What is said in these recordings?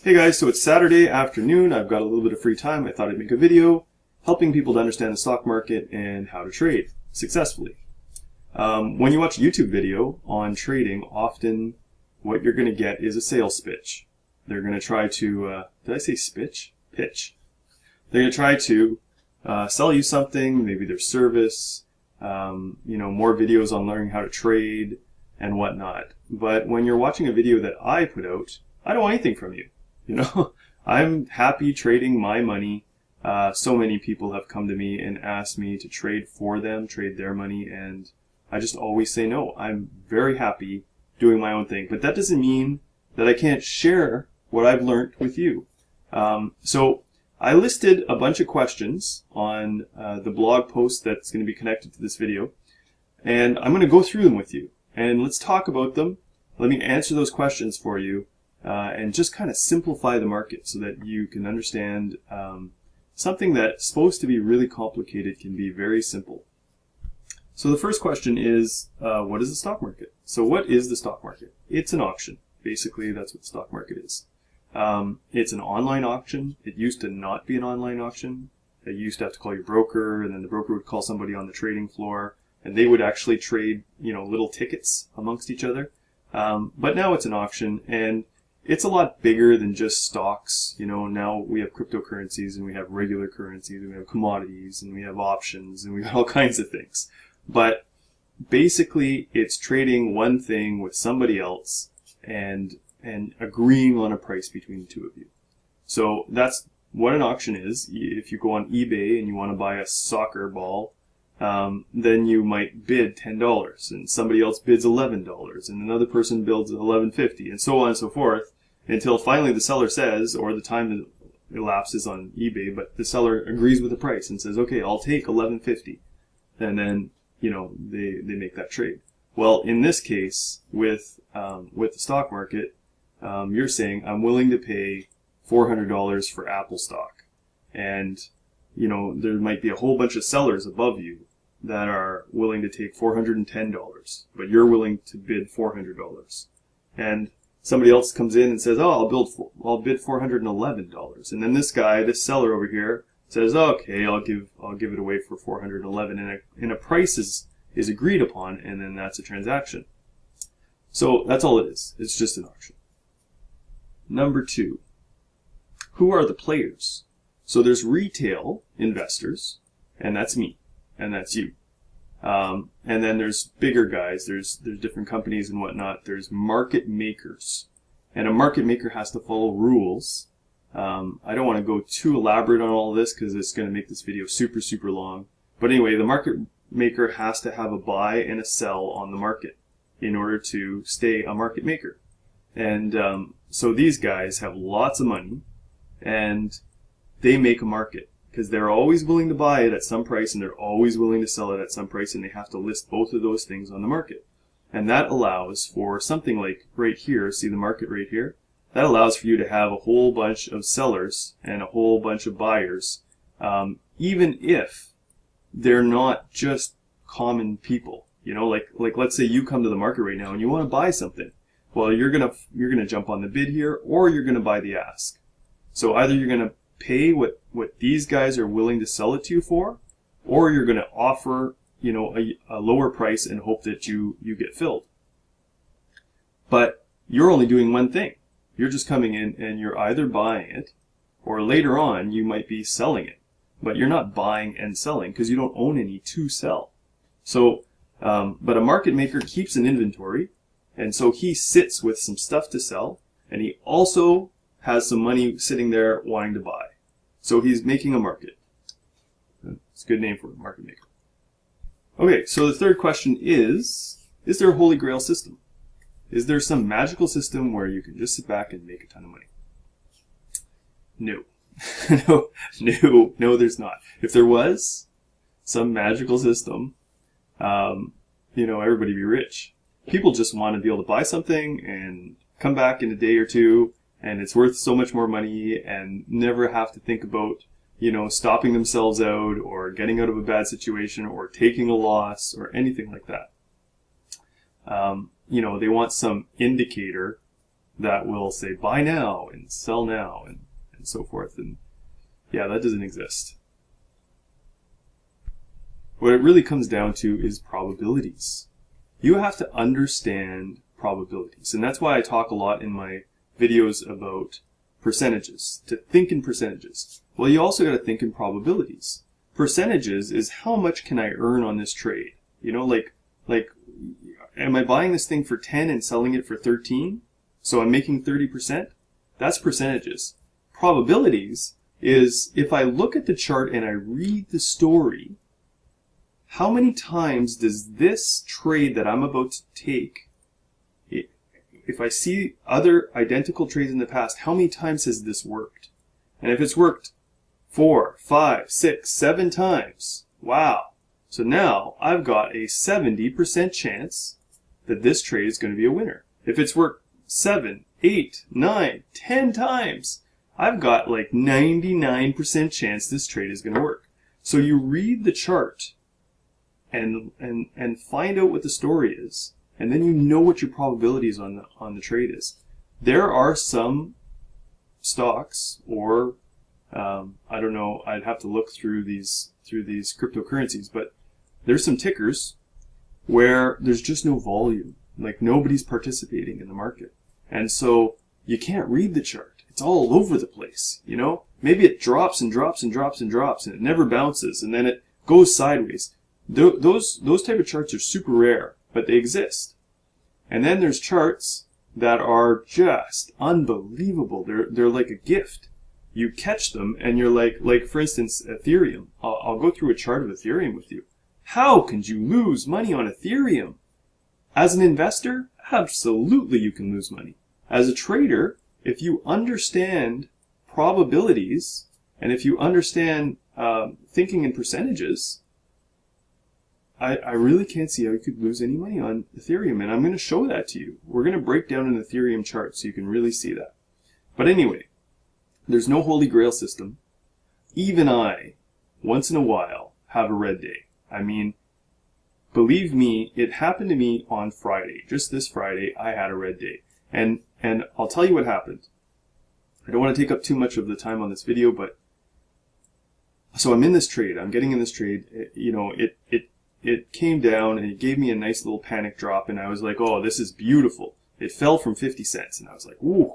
Hey guys, so it's Saturday afternoon. I've got a little bit of free time. I thought I'd make a video helping people to understand the stock market and how to trade successfully. When you watch a YouTube video on trading, often what you're going to get is a sales pitch. They're going to try to, did I say spitch? Pitch. They're going to try to sell you something, maybe their service, more videos on learning how to trade and whatnot. But when you're watching a video that I put out, I don't want anything from you. I'm happy trading my money. So many people have come to me and asked me to trade for them, trade their money, and I just always say no. I'm very happy doing my own thing, but that doesn't mean that I can't share what I've learned with you. So I listed a bunch of questions on the blog post that's going to be connected to this video, and I'm going to go through them with you, and let's talk about them. Let me answer those questions for you. And just kind of simplify the market so that you can understand something that's supposed to be really complicated can be very simple. So the first question is, what is the stock market? So what is the stock market? It's an auction. Basically, that's what the stock market is. It's an online auction. It used to not be an online auction. You used to have to call your broker, and then the broker would call somebody on the trading floor, and they would actually trade, little tickets amongst each other. But now it's an auction, and it's a lot bigger than just stocks. Now we have cryptocurrencies, and we have regular currencies, and we have commodities, and we have options, and we have all kinds of things. But basically, it's trading one thing with somebody else and agreeing on a price between the two of you. So that's what an auction is. If you go on eBay and you want to buy a soccer ball, then you might bid $10, and somebody else bids $11, and another person bids $11.50, and so on and so forth, until finally the seller says, or the time that elapses on eBay, but the seller agrees with the price and says, okay, I'll take $11.50, and then they make that trade. Well, in this case, with the stock market, you're saying I'm willing to pay $400 for Apple stock, and there might be a whole bunch of sellers above you that are willing to take $410, but you're willing to bid $400. And somebody else comes in and says, oh, I'll bid $411. And then this seller over here says, oh, okay, I'll give it away for $411, and a price is agreed upon, and then that's a transaction. So that's all it is. It's just an auction. Number 2, who are the players? So there's retail investors, and that's me, and that's you. And then there's bigger guys, there's different companies and whatnot. There's market makers, and a market maker has to follow rules. I don't want to go too elaborate on all of this because it's going to make this video super, super long. But anyway, the market maker has to have a buy and a sell on the market in order to stay a market maker. And so these guys have lots of money, and they make a market because they're always willing to buy it at some price, and they're always willing to sell it at some price, and they have to list both of those things on the market. And that allows for something like right here, see the market right here? That allows for you to have a whole bunch of sellers and a whole bunch of buyers, even if they're not just common people. Like let's say you come to the market right now and you want to buy something. Well, you're gonna jump on the bid here, or you're gonna buy the ask. So either you're gonna pay what these guys are willing to sell it to you for, or you're going to offer a lower price and hope that you get filled. But you're only doing one thing. You're just coming in and you're either buying it, or later on you might be selling it. But you're not buying and selling because you don't own any to sell. So, but a market maker keeps an inventory, and so he sits with some stuff to sell, and he also has some money sitting there wanting to buy. So he's making a market. It's a good name for a market maker. Okay, so the third question is there a Holy Grail system? Is there some magical system where you can just sit back and make a ton of money? No. No, there's not. If there was some magical system, everybody would be rich. People just want to be able to buy something and come back in a day or two, and it's worth so much more money, and never have to think about, stopping themselves out or getting out of a bad situation or taking a loss or anything like that. They want some indicator that will say buy now and sell now and so forth. And yeah, that doesn't exist. What it really comes down to is probabilities. You have to understand probabilities. And that's why I talk a lot in my videos about percentages, to think in percentages. Well, you also got to think in probabilities. Percentages is how much can I earn on this trade? You know, like am I buying this thing for 10 and selling it for 13? So I'm making 30%? That's percentages. Probabilities is if I look at the chart and I read the story, how many times does this trade that I'm about to take, if I see other identical trades in the past, how many times has this worked? And if it's worked 4, 5, 6, 7 times, wow. So now I've got a 70% chance that this trade is going to be a winner. If it's worked 7, 8, 9, 10 times, I've got like 99% chance this trade is going to work. So you read the chart and find out what the story is, and then you know what your probabilities on the trade is. There are some stocks, or I don't know, I'd have to look through these cryptocurrencies, but there's some tickers where there's just no volume, like nobody's participating in the market, and so you can't read the chart. It's all over the place, you know. Maybe it drops and drops and drops and drops, and it never bounces, and then it goes sideways. Those type of charts are super rare, but they exist. And then there's charts that are just unbelievable. They're like a gift. You catch them and you're like for instance, Ethereum. I'll go through a chart of Ethereum with you. How can you lose money on Ethereum? As an investor, absolutely you can lose money. As a trader, if you understand probabilities and if you understand thinking in percentages, I really can't see how you could lose any money on Ethereum, and I'm going to show that to you. We're going to break down an Ethereum chart so you can really see that. But anyway, there's no Holy Grail system. Even I, once in a while, have a red day. I mean, believe me, it happened to me on Friday. Just this Friday, I had a red day. And I'll tell you what happened. I don't want to take up too much of the time on this video, but so I'm in this trade. I'm getting in this trade. You know, it came down and it gave me a nice little panic drop, and I was like, oh, this is beautiful. It fell from 50 cents, and I was like, ooh.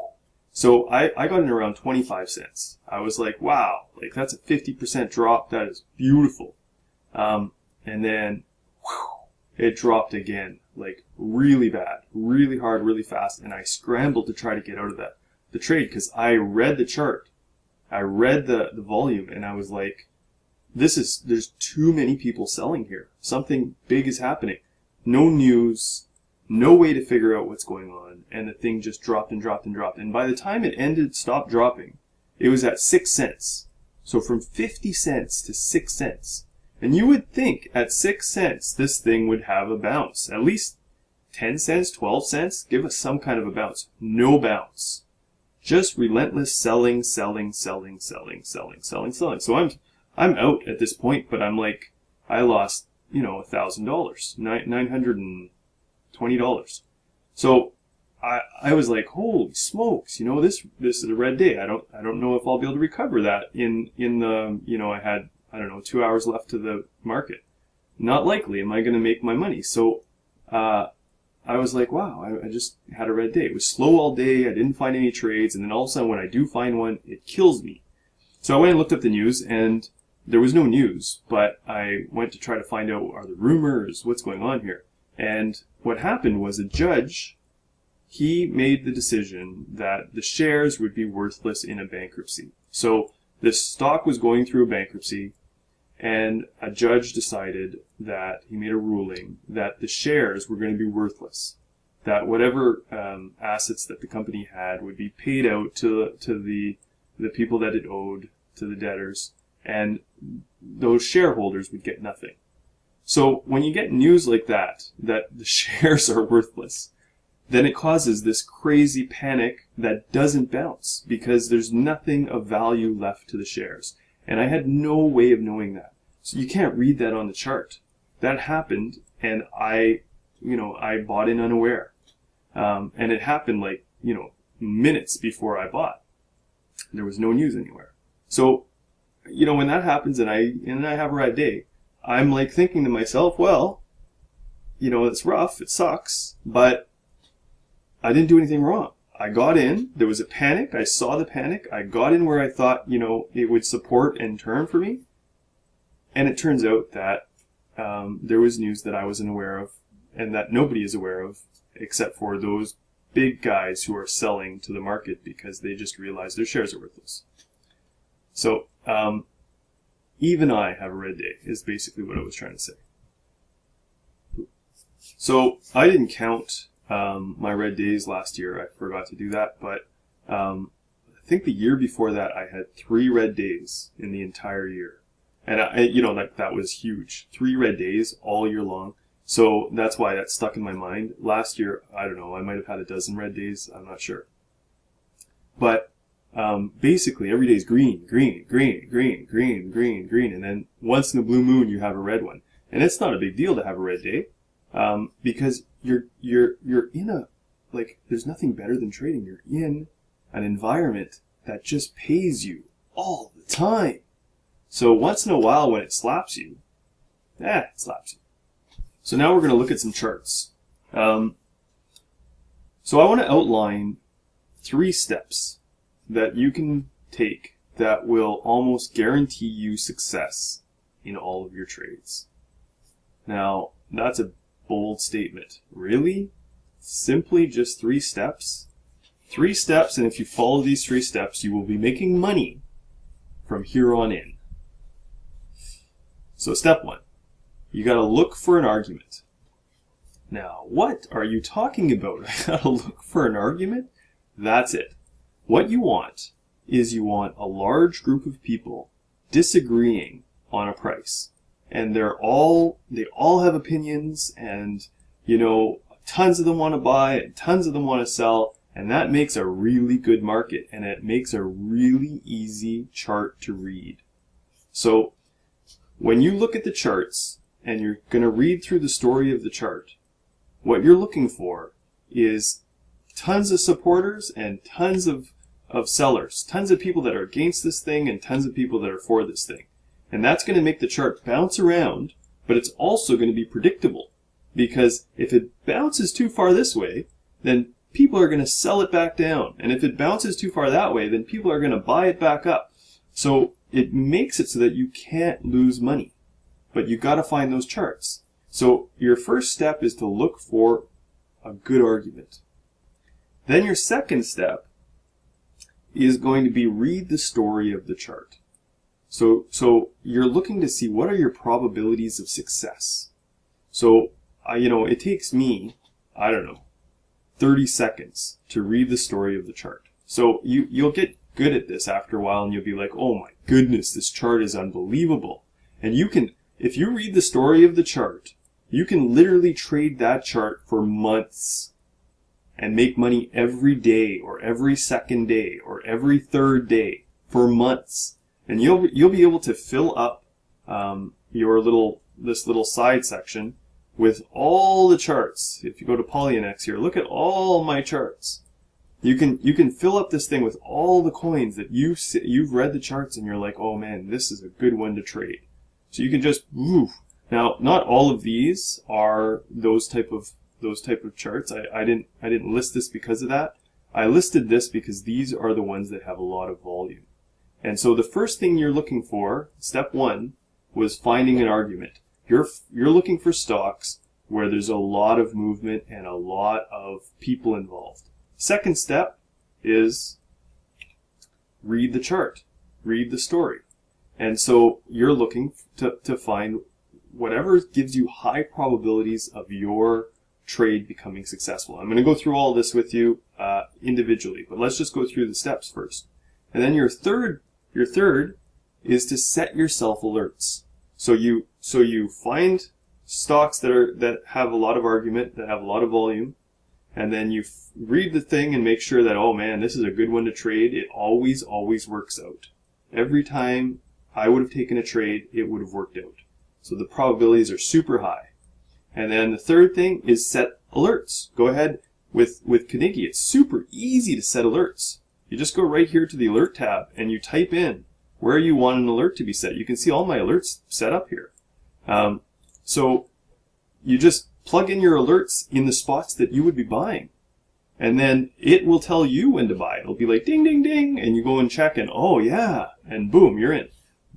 So I got in around 25 cents. I was like, wow, like that's a 50% drop. That is beautiful. And then whew, it dropped again, like really bad, really hard, really fast, and I scrambled to try to get out of the trade because I read the chart. I read the volume, and I was like, there's too many people selling here. Something big is happening. No news, no way to figure out what's going on, and the thing just dropped and dropped and dropped. And by the time it ended, stopped dropping, it was at 6 cents. So from 50 cents to 6 cents. And you would think at 6 cents, this thing would have a bounce. At least 10 cents, 12 cents, give us some kind of a bounce. No bounce. Just relentless selling, selling, selling, selling, selling, selling, selling. So I'm out at this point, but I'm like, I lost, you know, $1,000, $920. So I was like, holy smokes, you know, this is a red day. I don't know if I'll be able to recover that in the, you know, I had, I don't know, 2 hours left to the market. Not likely am I going to make my money. So I was like, wow, I just had a red day. It was slow all day. I didn't find any trades, and then all of a sudden when I do find one, it kills me. So I went and looked up the news, and there was no news, but I went to try to find out, are there rumors? What's going on here? And what happened was a judge, he made the decision that the shares would be worthless in a bankruptcy. So this stock was going through a bankruptcy, and a judge decided that, he made a ruling that the shares were going to be worthless. That whatever assets that the company had would be paid out to the people that it owed, to the debtors, and those shareholders would get nothing. So when you get news like that the shares are worthless, then it causes this crazy panic that doesn't bounce because there's nothing of value left to the shares. And I had no way of knowing that. So you can't read that on the chart. That happened, and I bought in unaware. And it happened like, minutes before I bought. There was no news anywhere. So, you know, when that happens and I have a red day, I'm like thinking to myself, well, you know, it's rough, it sucks, but I didn't do anything wrong. I got in, there was a panic, I saw the panic, I got in where I thought, you know, it would support and turn for me. And it turns out that there was news that I wasn't aware of and that nobody is aware of except for those big guys who are selling to the market because they just realized their shares are worthless. So, even I have a red day is basically what I was trying to say. So, I didn't count my red days last year. I forgot to do that, but I think the year before that I had 3 red days in the entire year. And you know, that was huge. 3 red days all year long. So that's why that stuck in my mind. Last year, I don't know, I might have had a dozen red days. I'm not sure. But basically, every day is green, green, green, green, green, green, green. And then once in a blue moon, you have a red one. And it's not a big deal to have a red day because you're in a, like, there's nothing better than trading. You're in an environment that just pays you all the time. So once in a while when it slaps you, it slaps you. So now we're going to look at some charts. So I want to outline 3 steps that you can take that will almost guarantee you success in all of your trades. Now, that's a bold statement. Really? Simply just 3 steps? 3 steps, and if you follow these 3 steps, you will be making money from here on in. So step 1, you got to look for an argument. Now, what are you talking about? I got to look for an argument? That's it. What you want is you want a large group of people disagreeing on a price. And they all have opinions, and, you know, tons of them want to buy and tons of them want to sell, and that makes a really good market, and it makes a really easy chart to read. So, when you look at the charts and you're going to read through the story of the chart, what you're looking for is tons of supporters and tons of sellers, tons of people that are against this thing and tons of people that are for this thing. And that's going to make the chart bounce around, but it's also going to be predictable, because if it bounces too far this way, then people are going to sell it back down. And if it bounces too far that way, then people are going to buy it back up. So it makes it so that you can't lose money, but you got to find those charts. So your first step is to look for a good argument. Then your second step is going to be read the story of the chart. So you're looking to see what are your probabilities of success. So you know, it takes me, I don't know, 30 seconds to read the story of the chart. So you'll get good at this after a while, and you'll be like, oh my goodness, this chart is unbelievable. And you can, if you read the story of the chart, you can literally trade that chart for months and make money every day or every second day or every third day for months. And you'll be able to fill up this little side section with all the charts. If you go to Polynex here, look at all my charts. You can fill up this thing with all the coins that you've read the charts and you're like, oh man, this is a good one to trade. So you can just woof. Now, not all of these are those type of charts. I didn't list this because of that. I listed this because these are the ones that have a lot of volume. And so the first thing you're looking for, step 1, was finding an argument. You're looking for stocks where there's a lot of movement and a lot of people involved. Second step is read the chart, read the story. And so you're looking to find whatever gives you high probabilities of your trade becoming successful. I'm going to go through all this with you individually, but let's just go through the steps first. And then your third is to set yourself alerts. So you find stocks that have a lot of argument, that have a lot of volume, and then you read the thing and make sure that, oh man, this is a good one to trade. It always works out. Every time I would have taken a trade, it would have worked out. So the probabilities are super high. And then the third thing is set alerts. Go ahead with Kanigi, it's super easy to set alerts. You just go right here to the alert tab and you type in where you want an alert to be set. You can see all my alerts set up here. So you just plug in your alerts in the spots that you would be buying. And then it will tell you when to buy. It'll be like ding, ding, ding. And you go and check and oh yeah. And boom, you're in.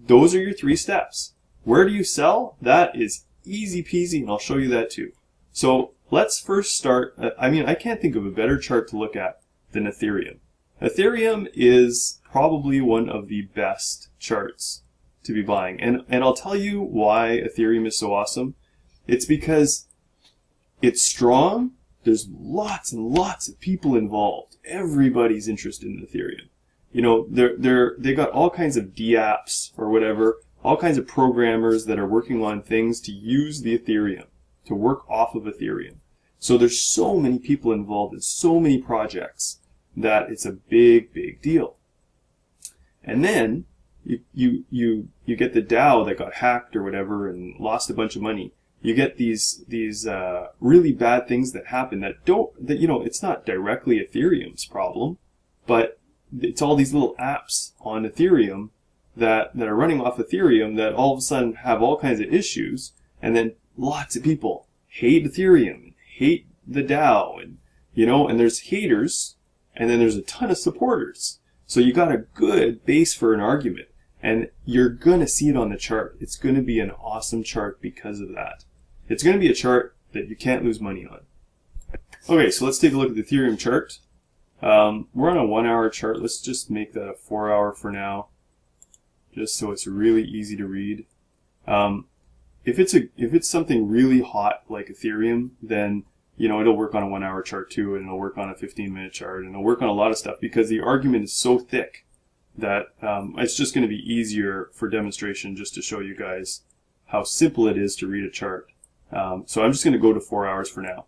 Those are your 3 steps. Where do you sell? That is easy peasy, and I'll show you that too. So let's first start. I can't think of a better chart to look at than Ethereum. Ethereum is probably one of the best charts to be buying. And I'll tell you why Ethereum is so awesome. It's because it's strong. There's lots and lots of people involved. Everybody's interested in Ethereum. You know, they got all kinds of dApps or whatever, all kinds of programmers that are working on things to use the Ethereum, to work off of Ethereum. So there's so many people involved in so many projects that it's a big, big deal. And then you get the DAO that got hacked or whatever and lost a bunch of money. You get these really bad things that happen that you know, it's not directly Ethereum's problem, but it's all these little apps on Ethereum that are running off Ethereum that all of a sudden have all kinds of issues, and then lots of people hate Ethereum, hate the DAO, and you know, and there's haters, and then there's a ton of supporters. So you got a good base for an argument, and you're gonna see it on the chart. It's gonna be an awesome chart because of that. It's gonna be a chart that you can't lose money on. Okay, so let's take a look at the Ethereum chart. We're on a 1 hour chart. Let's just make that a 4 hour for now, just so it's really easy to read. If it's something really hot like Ethereum, then you know it'll work on a 1 hour chart too, and it'll work on a 15-minute chart, and it'll work on a lot of stuff because the argument is so thick that it's just going to be easier for demonstration just to show you guys how simple it is to read a chart. So I'm just going to go to 4 hours for now.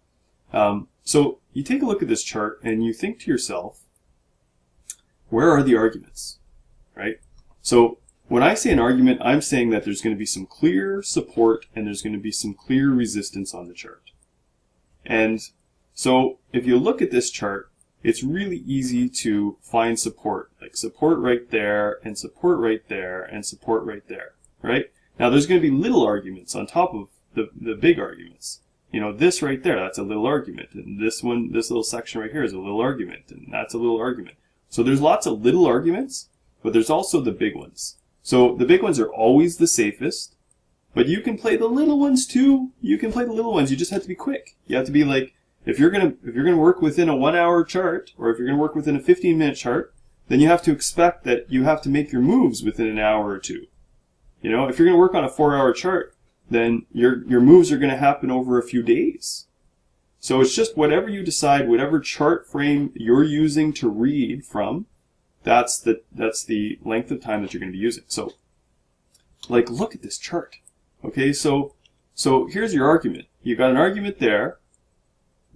So you take a look at this chart and you think to yourself, where are the arguments, right? So when I say an argument, I'm saying that there's going to be some clear support and there's going to be some clear resistance on the chart. And so if you look at this chart, it's really easy to find support, like support right there and support right there and support right there, right? Now there's going to be little arguments on top of the big arguments. You know, this right there, that's a little argument. And this one, this little section right here is a little argument. And that's a little argument. So there's lots of little arguments, but there's also the big ones. So the big ones are always the safest, but you can play the little ones too. You can play the little ones. You just have to be quick. You have to be like, if you're gonna work within a 1 hour chart, or if you're gonna work within a 15-minute chart, then you have to expect that you have to make your moves within an hour or two. You know, if you're gonna work on a 4 hour chart, then your moves are going to happen over a few days. So it's just whatever you decide, whatever chart frame you're using to read from, that's the length of time that you're going to be using. So, like, look at this chart. Okay, so here's your argument. You got an argument there,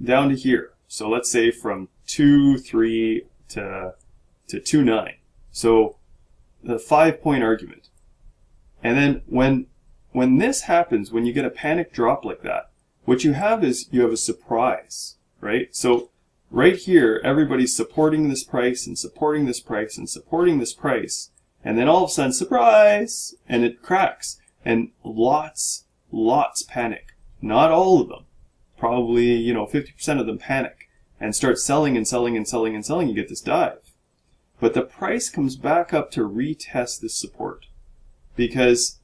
down to here. So let's say from 2.3 to 2.9. So the 5-point argument. And then when this happens, when you get a panic drop like that, what you have is you have a surprise, right? So right here, everybody's supporting this price and supporting this price and supporting this price. And then all of a sudden, surprise, and it cracks. And lots panic. Not all of them. Probably, you know, 50% of them panic and start selling and selling and selling and selling. You get this dive. But the price comes back up to retest this support. Because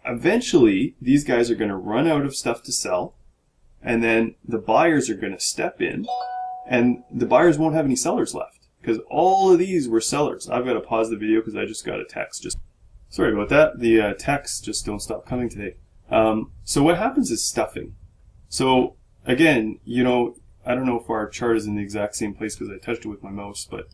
eventually, these guys are going to run out of stuff to sell, and then the buyers are going to step in, and the buyers won't have any sellers left, because all of these were sellers. I've got to pause the video because I just got a text. Sorry about that. The texts just don't stop coming today. So what happens is stuffing. So again, you know, I don't know if our chart is in the exact same place because I touched it with my mouse, but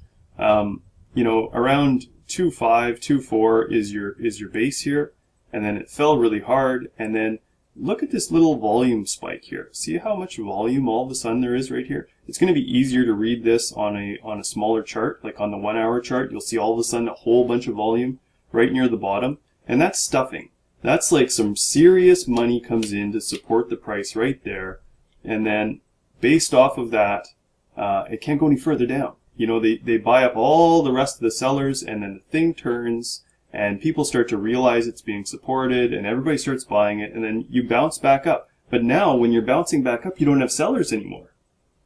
you know, around 2.5, 2.4 is your base here. And then it fell really hard, and then look at this little volume spike here. See how much volume all of a sudden there is right here? It's going to be easier to read this on a smaller chart, like on the 1 hour chart. You'll see all of a sudden a whole bunch of volume right near the bottom, and that's stuffing. That's like some serious money comes in to support the price right there, and then based off of that, it can't go any further down. You know, they buy up all the rest of the sellers, and then the thing turns, and people start to realize it's being supported, and everybody starts buying it, and then you bounce back up. But now, when you're bouncing back up, you don't have sellers anymore.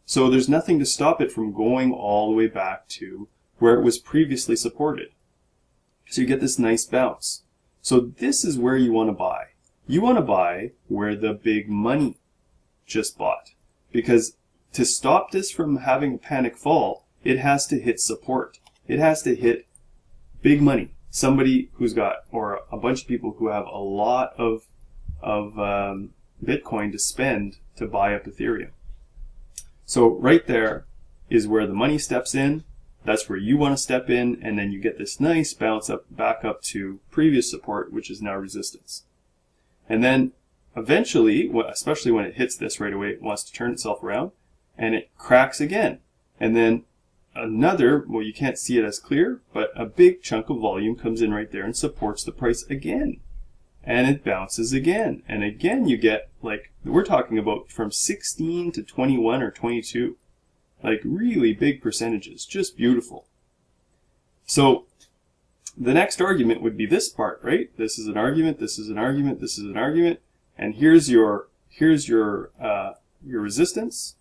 So there's nothing to stop it from going all the way back to where it was previously supported. So you get this nice bounce. So this is where you want to buy. You want to buy where the big money just bought. Because to stop this from having a panic fall, it has to hit support. It has to hit big money. Somebody who's got, or a bunch of people who have a lot of Bitcoin to spend to buy up Ethereum. So right there is where the money steps in. That's where you want to step in, and then you get this nice bounce up, back up to previous support, which is now resistance. And then eventually, especially when it hits this right away, it wants to turn itself around, and it cracks again. And then another, well, you can't see it as clear, but a big chunk of volume comes in right there and supports the price again. And it bounces again. And again, you get, like, we're talking about from 16 to 21 or 22. Like, really big percentages. Just beautiful. So the next argument would be this part, right? This is an argument, this is an argument, this is an argument. And here's your resistance,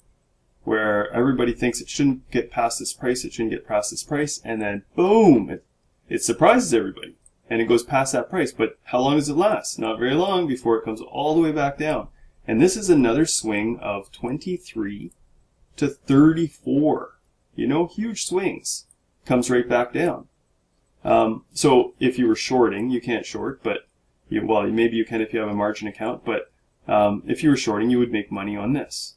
where everybody thinks it shouldn't get past this price, it shouldn't get past this price, and then boom, it surprises everybody. And it goes past that price. But how long does it last? Not very long before it comes all the way back down. And this is another swing of 23 to 34. You know, huge swings. Comes right back down. So if you were shorting, you can't short, but well, maybe you can if you have a margin account, but if you were shorting, you would make money on this.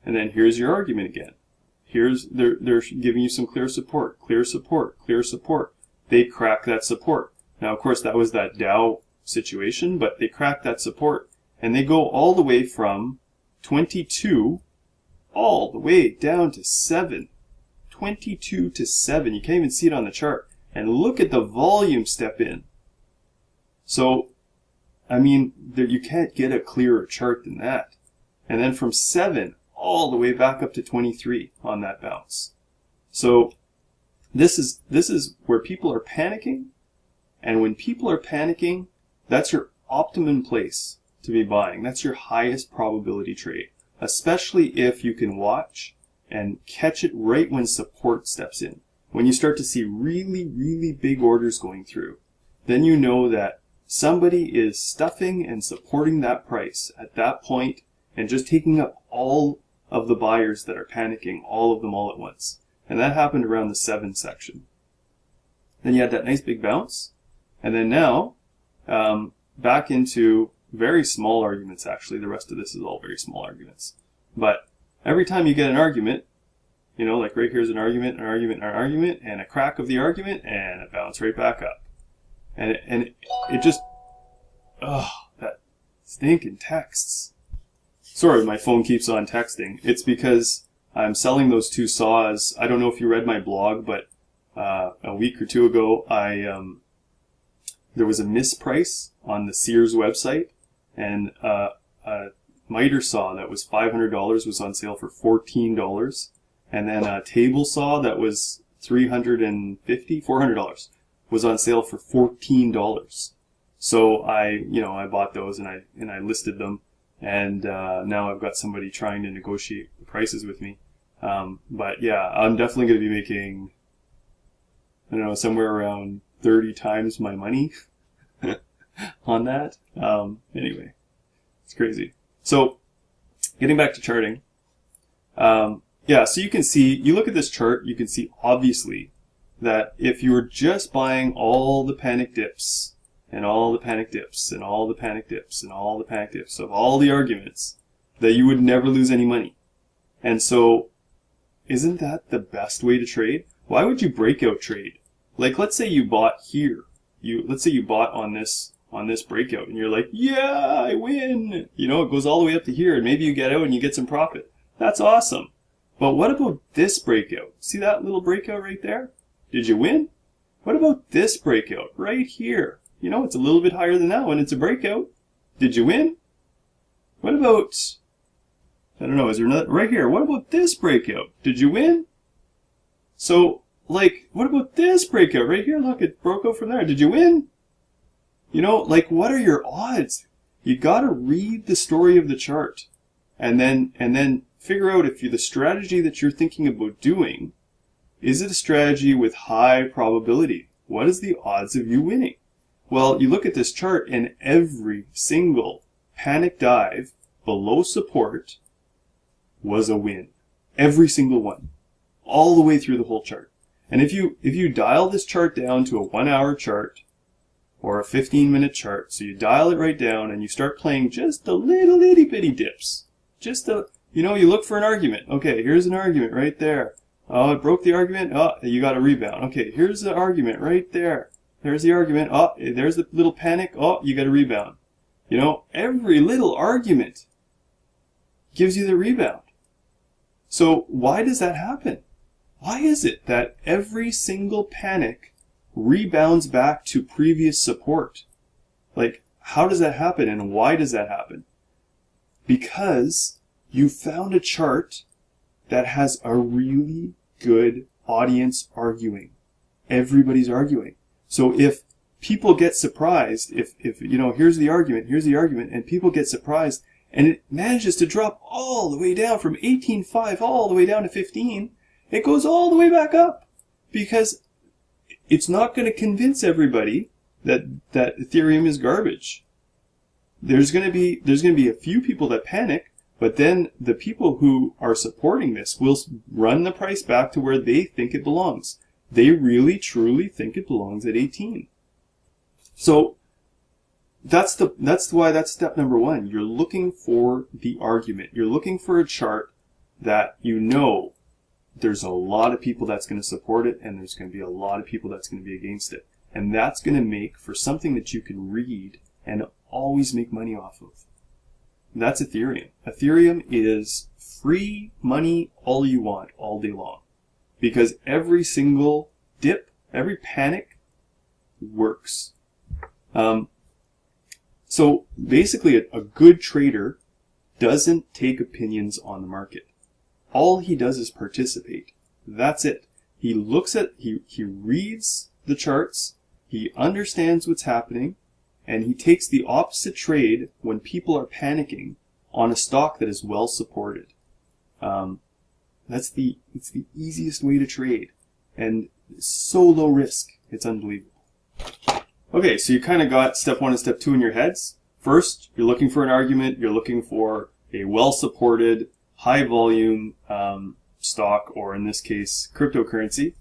And then here's your argument again. They're giving you some clear support, clear support, clear support. They crack that support. Now, of course, that was that Dow situation, but they crack that support, and they go all the way from 22 all the way down to 7. 22 to 7. You can't even see it on the chart. And look at the volume step in. So, I mean, you can't get a clearer chart than that. And then from 7 all the way back up to 23 on that bounce. So this is where people are panicking. And when people are panicking, that's your optimum place to be buying. That's your highest probability trade, especially if you can watch and catch it right when support steps in. When you start to see really, really big orders going through, then you know that somebody is stuffing and supporting that price at that point and just taking up all of the buyers that are panicking, all of them all at once. And that happened around the 7 section. Then you had that nice big bounce. And then now, back into very small arguments, actually. The rest of this is all very small arguments. But every time you get an argument, you know, like right here's an argument, an argument, an argument, and a crack of the argument, and a bounce right back up. And it just, that stinking texts. Sorry, my phone keeps on texting. It's because I'm selling those 2 saws. I don't know if you read my blog, but a week or 2 ago, there was a misprice on the Sears website, and a miter saw that was $500 was on sale for $14, and then a table saw that was $400 was on sale for $14. So I bought those and I listed them, and now I've got somebody trying to negotiate the prices with me. But yeah, I'm definitely going to be making, I don't know, somewhere around 30 times my money on that. Anyway, it's crazy. So, getting back to charting. Yeah, so you can see, you look at this chart, you can see obviously that if you were just buying all the panic dips, and all the panic dips, and all the panic dips, and all the panic dips of all the arguments, that you would never lose any money. And so, isn't that the best way to trade? Why would you breakout trade? Like, let's say you bought here. Let's say you bought on this breakout, and you're like, yeah, I win. You know, it goes all the way up to here, and maybe you get out and you get some profit. That's awesome. But what about this breakout? See that little breakout right there? Did you win? What about this breakout right here? You know, it's a little bit higher than that one. It's a breakout. Did you win? What about I don't know, is there another, right here, what about this breakout? Did you win? So, like, what about this breakout right here? Look, it broke out from there. Did you win? You know, like, what are your odds? You gotta read the story of the chart and then figure out if the strategy that you're thinking about doing, is it a strategy with high probability? What is the odds of you winning? Well, you look at this chart and every single panic dive below support was a win. Every single one. All the way through the whole chart. And if you dial this chart down to a 1 hour chart or a 15-minute chart, so you dial it right down and you start playing just the little itty bitty dips. Just a, you know, you look for an argument. Okay, here's an argument right there. Oh, it broke the argument. Oh, you got a rebound. Okay, here's the argument right there. There's the argument. Oh, there's the little panic. Oh, you got a rebound. You know, every little argument gives you the rebound. So why does that happen? Why is it that every single panic rebounds back to previous support? Like, how does that happen and why does that happen? Because you found a chart that has a really good audience arguing. Everybody's arguing. So if people get surprised, if you know, here's the argument, and people get surprised, and it manages to drop all the way down from 18.5 all the way down to 15, it goes all the way back up. Because it's not going to convince everybody that Ethereum is garbage. There's going to be a few people that panic, but then the people who are supporting this will run the price back to where they think it belongs. They really, truly think it belongs at 18. So that's why that's step number one. You're looking for the argument. You're looking for a chart that you know there's a lot of people that's going to support it and there's going to be a lot of people that's going to be against it. And that's going to make for something that you can read and always make money off of. That's Ethereum. Ethereum is free money all you want all day long. Because every single dip, every panic works. So basically a good trader doesn't take opinions on the market. All he does is participate. That's it. He looks at, he reads the charts, he understands what's happening, and he takes the opposite trade when people are panicking on a stock that is well supported. It's the easiest way to trade, and it's so low risk. It's unbelievable. Okay, so you kind of got step one and step two in your heads. First, you're looking for an argument. You're looking for a well-supported, high-volume stock, or in this case, cryptocurrency.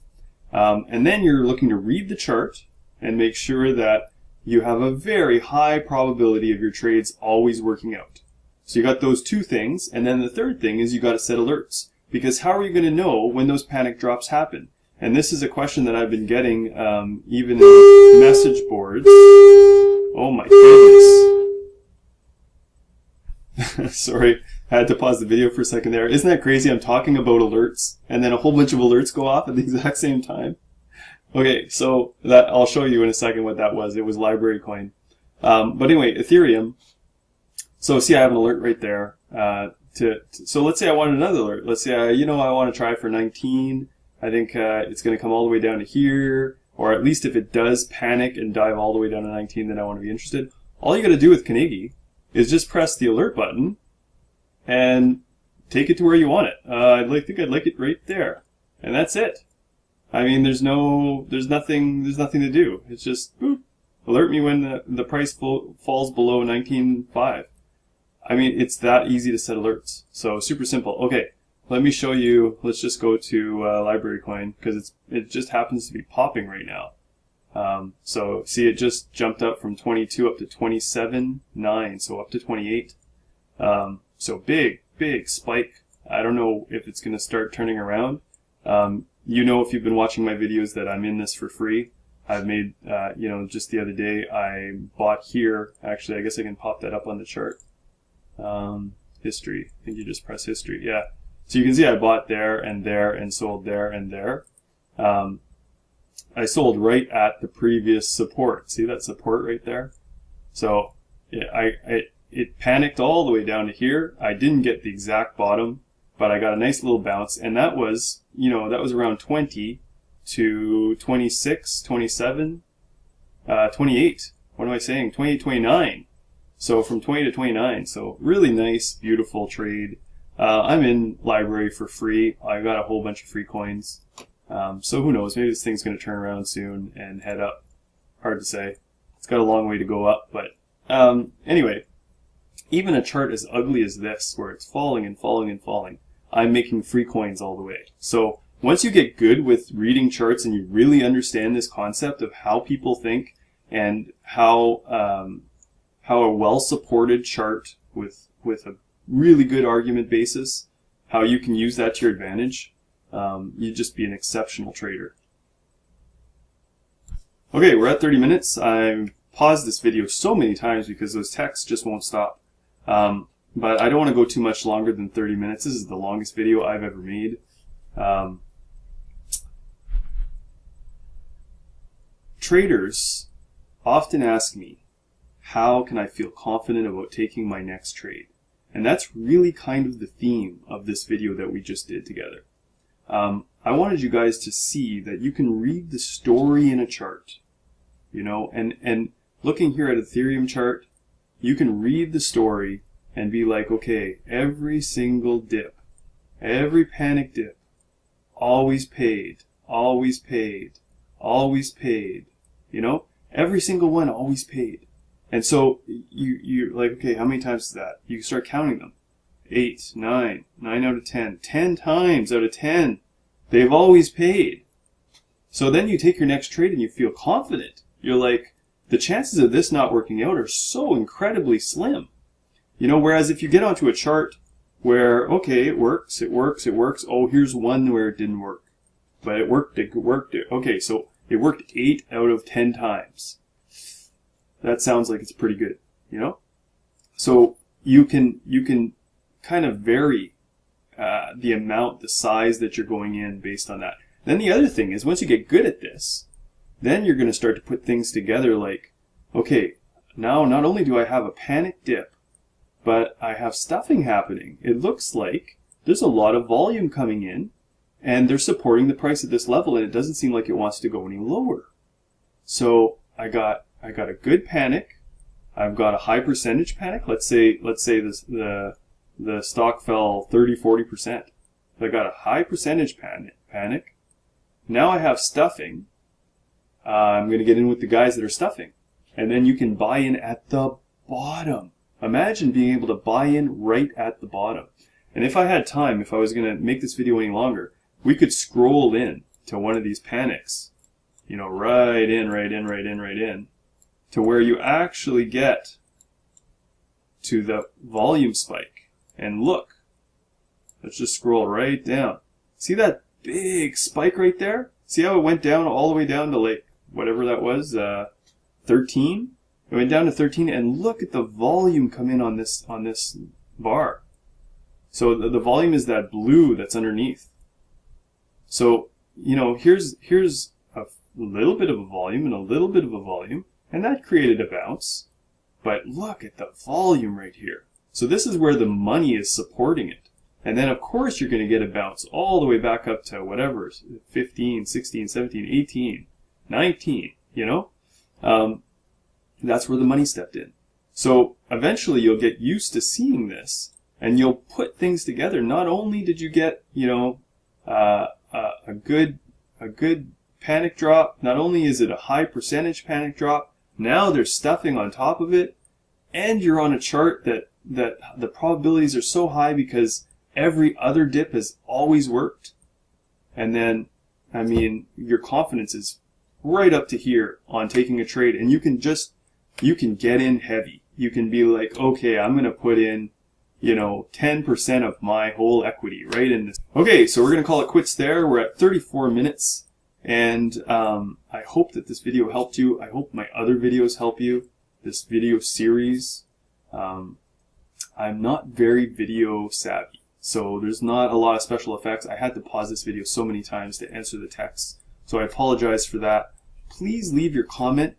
And then you're looking to read the chart and make sure that you have a very high probability of your trades always working out. So you got those two things, and then the third thing is you got to set alerts. Because how are you going to know when those panic drops happen? And this is a question that I've been getting even in message boards. Oh my goodness. Sorry, I had to pause the video for a second there. Isn't that crazy? I'm talking about alerts, and then a whole bunch of alerts go off at the exact same time. Okay, so that I'll show you in a second what that was. It was library coin. But anyway, Ethereum. So see, I have an alert right there. So let's say I want another alert. Let's say I want to try for 19. I think it's going to come all the way down to here, or at least if it does panic and dive all the way down to 19, then I want to be interested. All you got to do with Carnegie is just press the alert button and take it to where you want it. I think I'd like it right there, and that's it. I mean, there's nothing to do. It's just boop, alert me when the price falls below 19.5. I mean, it's that easy to set alerts. So super simple. Okay. Let me show you. Let's just go to library coin because it just happens to be popping right now. So see, it just jumped up from 22 up to 27.9, so up to 28. So big spike. I don't know if it's going to start turning around. You know, if you've been watching my videos, that I'm in this for free. I've made, just the other day I bought here. Actually, I guess I can pop that up on the chart. History. I think you just press history. Yeah. So you can see I bought there and sold there and there. I sold right at the previous support. See that support right there? So yeah, it panicked all the way down to here. I didn't get the exact bottom, but I got a nice little bounce, and that was, you know, that was around 20 to 26, 27, 28. What am I saying? 28, 29. So from 20 to 29. So really nice, beautiful trade. I'm in library for free. I got a whole bunch of free coins. So who knows? Maybe this thing's going to turn around soon and head up. Hard to say. It's got a long way to go up, but anyway, even a chart as ugly as this, where it's falling and falling and falling, I'm making free coins all the way. So once you get good with reading charts and you really understand this concept of how people think and how a well-supported chart with a really good argument basis, how you can use that to your advantage, you'd just be an exceptional trader. Okay, we're at 30 minutes. I've paused this video so many times because those texts just won't stop. But I don't want to go too much longer than 30 minutes. This is the longest video I've ever made. Traders often ask me, how can I feel confident about taking my next trade? And that's really kind of the theme of this video that we just did together. I wanted you guys to see that you can read the story in a chart, you know, and looking here at an Ethereum chart, you can read the story and be like, okay, every single dip, every panic dip, always paid, always paid, always paid, you know, every single one always paid. And so you're like, okay, how many times is that? You start counting them. 8, 9, 9 out of 10, 10 times out of 10. They've always paid. So then you take your next trade and you feel confident. You're like, the chances of this not working out are so incredibly slim. You know, whereas if you get onto a chart where, okay, it works, it works, it works. Oh, here's one where it didn't work. But it worked, it worked. Okay, so it worked 8 out of 10 times. That sounds like it's pretty good, you know? So you can kind of vary the amount, the size that you're going in based on that. Then the other thing is, once you get good at this, then you're going to start to put things together like, okay, now not only do I have a panic dip, but I have stuffing happening. It looks like there's a lot of volume coming in, and they're supporting the price at this level, and it doesn't seem like it wants to go any lower. So I got a good panic. I've got a high percentage panic. Let's say the stock fell 30-40%. I got a high percentage panic. Now I have stuffing. I'm going to get in with the guys that are stuffing. And then you can buy in at the bottom. Imagine being able to buy in right at the bottom. And if I had time, if I was going to make this video any longer, we could scroll in to one of these panics. You know, right in, to where you actually get to the volume spike. And look, let's just scroll right down. See that big spike right there? See how it went down all the way down to like, whatever that was, 13? It went down to 13, and look at the volume come in on this bar. So the volume is that blue that's underneath. So, you know, here's a little bit of a volume and a little bit of a volume, and that created a bounce. But look at the volume right here. So this is where the money is supporting it. And then, of course, you're going to get a bounce all the way back up to whatever, 15, 16, 17, 18, 19, you know? That's where the money stepped in. So eventually you'll get used to seeing this, and you'll put things together. Not only did you get, you know, a good panic drop, not only is it a high percentage panic drop, now there's stuffing on top of it, and you're on a chart that the probabilities are so high because every other dip has always worked. And then, I mean, your confidence is right up to here on taking a trade, and you can get in heavy. You can be like, okay, I'm going to put in, you know, 10% of my whole equity right in this. Okay, so we're going to call it quits there. We're at 34 minutes, and I hope that this video helped you. I hope my other videos help you, this video series. I'm not very video savvy, so there's not a lot of special effects. I had to pause this video so many times to answer the text, so I apologize for that. Please leave your comment,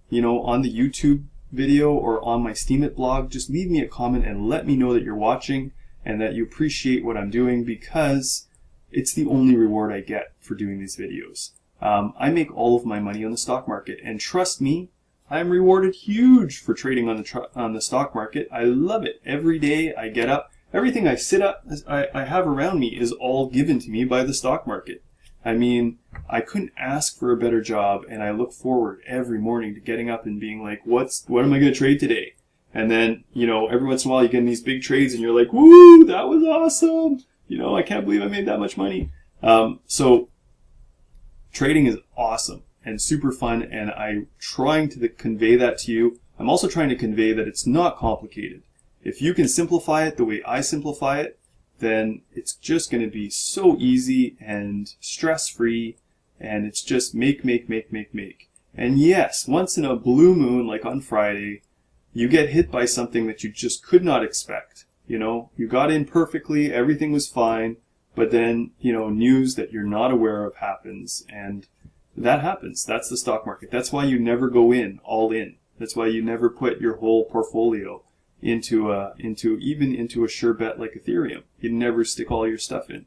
you know, on the YouTube video or on my Steemit blog, just leave me a comment and let me know that you're watching and that you appreciate what I'm doing, because it's the only reward I get for doing these videos. I make all of my money on the stock market, and trust me, I'm rewarded huge for trading on the stock market. I love it. Every day I get up, everything I have around me is all given to me by the stock market. I mean, I couldn't ask for a better job, and I look forward every morning to getting up and being like, what am I going to trade today? And then, you know, every once in a while you get in these big trades and you're like, woo, that was awesome. You know, I can't believe I made that much money. So trading is awesome and super fun, and I'm trying to convey that to you. I'm also trying to convey that it's not complicated. If you can simplify it the way I simplify it, then it's just going to be so easy and stress-free, and it's just make. And yes, once in a blue moon, like on Friday, you get hit by something that you just could not expect. You know, you got in perfectly, everything was fine, but then, you know, news that you're not aware of happens, and that happens. That's the stock market. That's why you never go in all in. That's why you never put your whole portfolio into a sure bet like Ethereum. You never stick all your stuff in.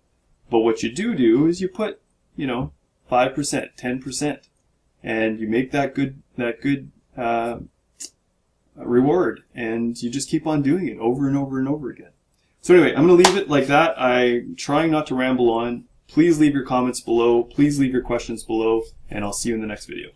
But what you do is you put, you know, 5%, 10%, and you make that good reward, and you just keep on doing it over and over and over again. So anyway, I'm going to leave it like that. I'm trying not to ramble on. Please leave your comments below. Please leave your questions below, and I'll see you in the next video.